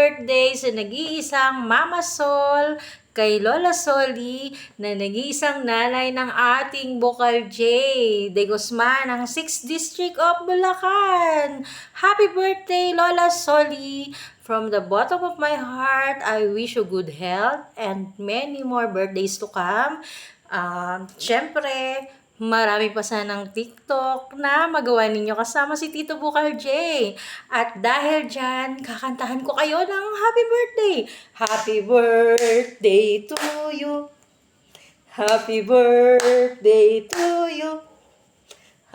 birthday sa nag-iisang Mama Sol, kay Lola Soli, na nag-iisang nanay ng ating Bukal J. De Guzman, ng 6th District of Bulacan. Happy birthday, Lola Soli! From the bottom of my heart, I wish you good health and many more birthdays to come. Siyempre, marami pa sanang TikTok na magawa ninyo kasama si Tito Bukal J. At dahil dyan, kakantahan ko kayo ng happy birthday. Happy birthday to you. Happy birthday to you.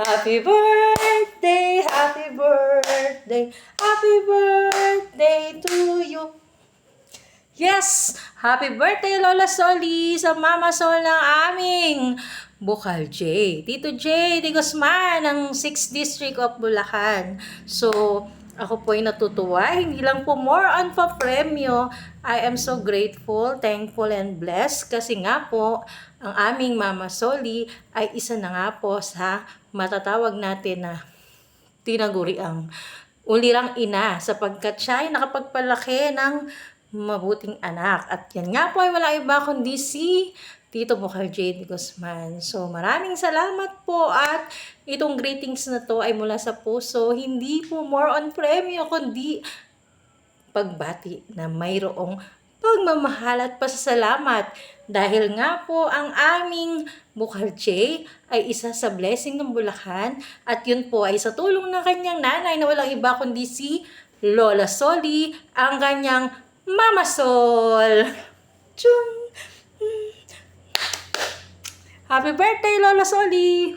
Happy birthday, happy birthday, happy birthday to you. Yes! Happy birthday, Lola Soli, sa Mama Sol ng aming Bukal J. Tito J. De Guzman ng 6th District of Bulacan. So, ako po ay natutuwa. Hindi lang po more on pa premyo. I am so grateful, thankful, and blessed. Kasi nga po, ang aming Mama Soli ay isa na nga po sa matatawag natin na tinaguriang ulirang ina sapagkat siya ay nakapagpalaki ng mabuting anak. At yan nga po ay wala iba kundi si Tito Bukal J. De Guzman. So maraming salamat po at itong greetings na to ay mula sa puso. Hindi po more on premyo kundi pagbati na mayroong pagmamahal at pasasalamat. Dahil nga po ang aming Bukal J ay isa sa blessing ng Bulacan at yun po ay sa tulong ng kanyang nanay na walang iba kundi si Lola Soli, ang kanyang Mama Sol. Chun! Happy birthday, Lola Soli!